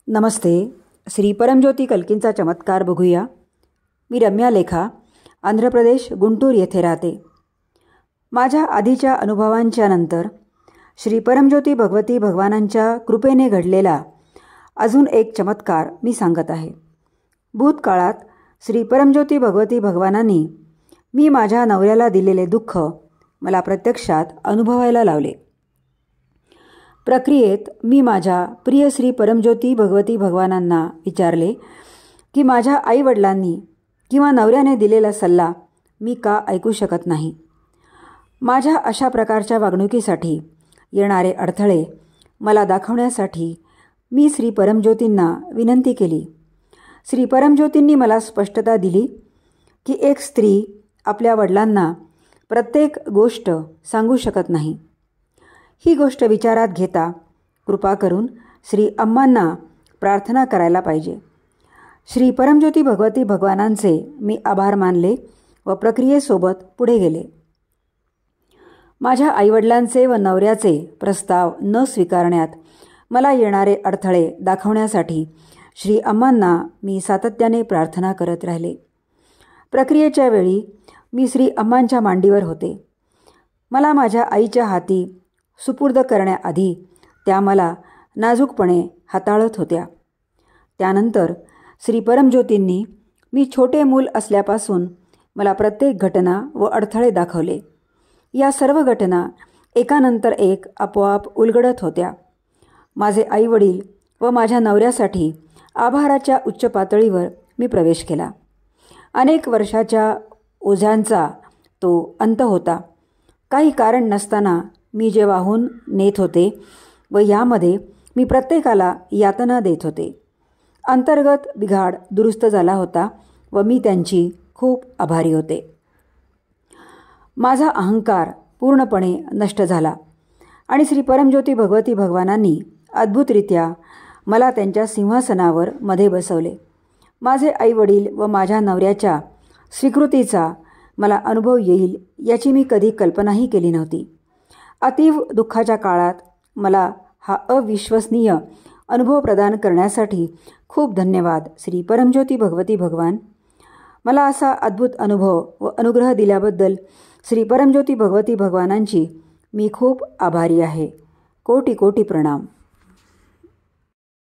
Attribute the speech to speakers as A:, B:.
A: नमस्ते. श्री परमज्योती कल्कींचा चमत्कार बघूया. मी रम्या लेखा, आंध्र प्रदेश, गुंटूर येथे राहते. माझ्या आधीच्या अनुभवांच्या नंतर श्री परमज्योती भगवती भगवानांच्या कृपेने घडलेला अजून एक चमत्कार मी सांगत आहे. भूतकाळात श्री परमज्योती भगवती भगवानांनी मी माझ्या नवऱ्याला दिलेले दुःख मला प्रत्यक्षात अनुभवायला लावले. प्रक्रियेत मी माझ्या प्रिय श्री परमज्योती भगवती भगवानांना विचारले की माझ्या आईवडिलांनी किंवा नवऱ्याने दिलेला सल्ला मी का ऐकू शकत नाही. माझ्या अशा प्रकारच्या वागणुकीसाठी येणारे अडथळे मला दाखवण्यासाठी मी श्री परमज्योतींना विनंती केली. श्री परमज्योतींनी मला स्पष्टता दिली की एक स्त्री आपल्या वडिलांना प्रत्येक गोष्ट सांगू शकत नाही. ही गोष्ट विचारात घेता कृपा करून श्री अम्मांना प्रार्थना करायला पाहिजे. श्री परमज्योती भगवती भगवानांचे मी आभार मानले व प्रक्रियेसोबत पुढे गेले. माझ्या आईवडिलांचे व नवऱ्याचे प्रस्ताव न स्वीकारण्यात मला येणारे अडथळे दाखवण्यासाठी श्री अम्मांना मी सातत्याने प्रार्थना करत राहिले. प्रक्रियेच्या वेळी मी श्री अम्मांच्या मांडीवर होते. मला माझ्या आईच्या हाती सुपूर्द करण्याआधी त्या मला नाजूकपणे हाताळत होत्या. त्यानंतर श्री परमज्योतींनी मी छोटे मूल असल्यापासून मला प्रत्येक घटना व अडथळे दाखवले. या सर्व घटना एकानंतर एक आपोआप उलगडत होत्या. माझे आईवडील व माझ्या नवऱ्यासाठी आभाराच्या उच्च पातळीवर मी प्रवेश केला. अनेक वर्षाच्या ओझ्यांचा तो अंत होता. काही कारण नसताना मी जे वाहून नेत होते व यामध्ये मी प्रत्येकाला यातना देत होते. अंतर्गत बिघाड दुरुस्त झाला होता व मी त्यांची खूप आभारी होते. माझा अहंकार पूर्णपणे नष्ट झाला आणि श्री परमज्योती भगवती भगवानांनी अद्भुतरित्या मला त्यांच्या सिंहासनावर मध्ये बसवले. माझे आईवडील व माझ्या नवऱ्याच्या स्वीकृतीचा मला अनुभव येईल याची मी कधी कल्पनाही केली नव्हती. अतीव दुःखाच्या काळात मला हा अविश्वसनीय अनुभव प्रदान करण्यासाठी खूप धन्यवाद श्री परमज्योती भगवती भगवान. मला असा अद्भुत अनुभव व अनुग्रह दिल्याबद्दल श्री परमज्योती भगवती भगवानांची मी खूप आभारी आहे. कोटी कोटी प्रणाम.